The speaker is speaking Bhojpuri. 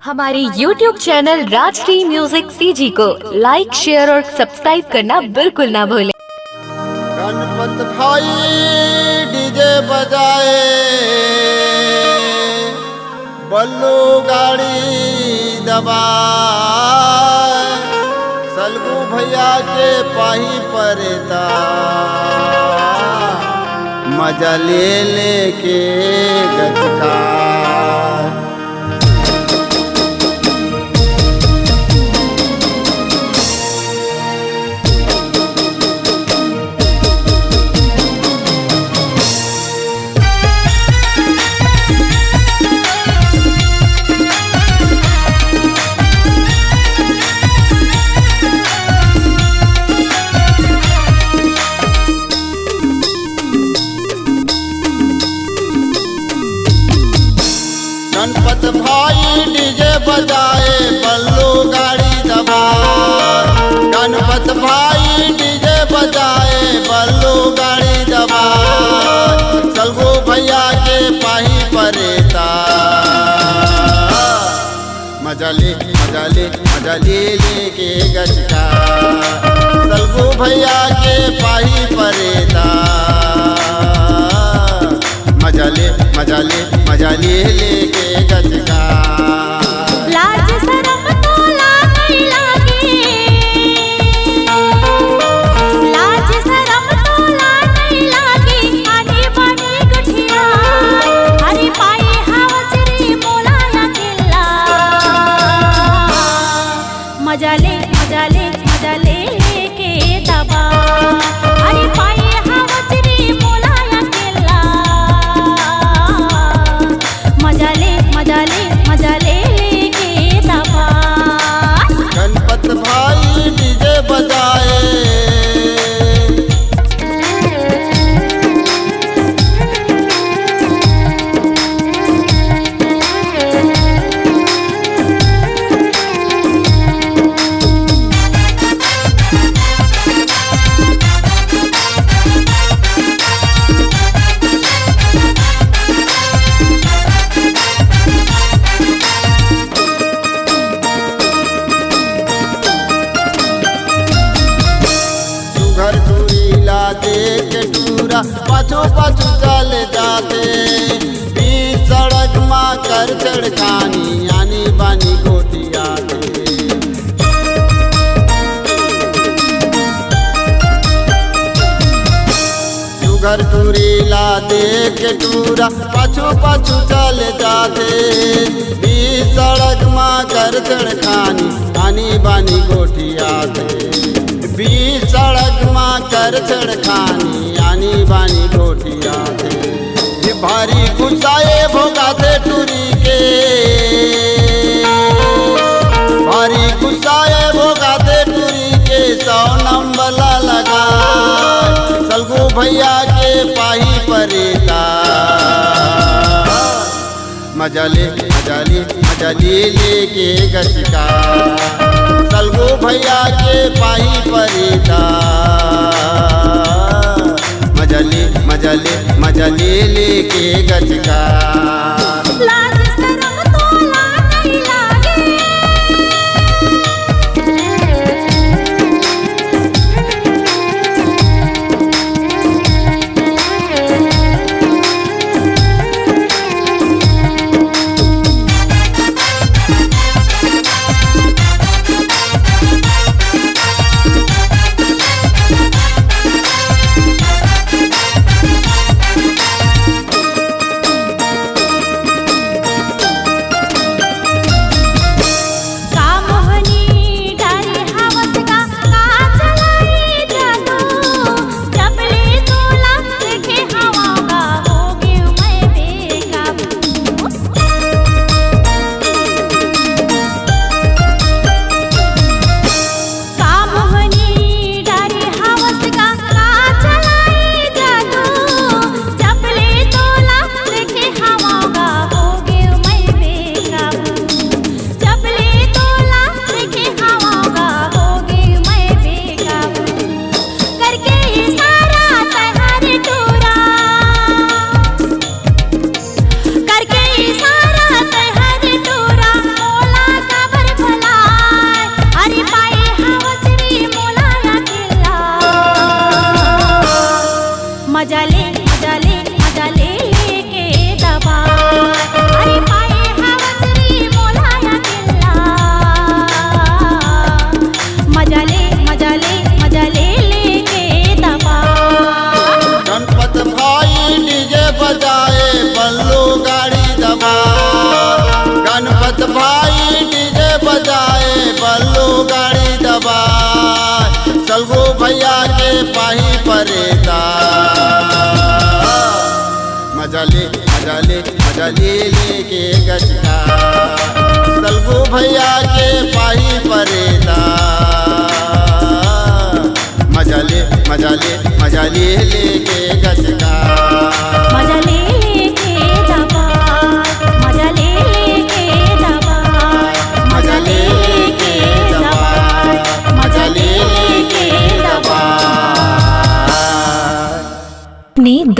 हमारे YouTube channel Rajshri music CG को लाइक, शेयर और सब्सक्राइब करना बिल्कुल ना भूलें। गणपत भाई डीजे बजाए, बल्लू गाड़ी दबाए, सलगू भैया के पाही परेता मजा ले लेके गजका। गणपत भाई डीजे बजाए, बल्लू गाड़ी दबाए, गणपत भाई डीजे बजाए, बल्लू गाड़ी दबाए, सलगू भैया के पाही परेता मजा ले लेके गजका। सलगू भैया के पाही परेता मजा ले लेके गजका। लाज शरम तोला नहीं लागे, लाज शरम तोला नहीं लागे, आनी बानी गठिया हरी पाई हावचरी मोला ना किल्ला। मजा ले के दबा हरी पाई हावचरी मोला ना किल्ला। मजा ले के दबा। गणपत भाई डीजे बजाए, घर टूरीला देख टूरा पाछू पाछू चल जाते, बीच सड़क माँ कर चढ़कानी आनी बानी गोटियाते। घर टूरीला देख टूरा पाछू पाछू चल जाते, बीच सड़क माँ कर चढ़कानी आनी बानी गोटियाते। बीच सड़क माँ कर चढ़कानी आनी बानी गोटिया थे, ये भारी गुस्साए भोगाते टूरी के, भारी गुस्साए भोगाते टूरी के। 100 नंबर लगा सलगू भैया के पाही परेता मजा ले लेके गजका। सलगू भैया के पाही परेता मजा ले लेके गजका। लाज शरम तोला नहीं लागे, मजा ले लेके गचका सलगू भैया के पाही परेदा मजा ले मजा ले मजा ले लेके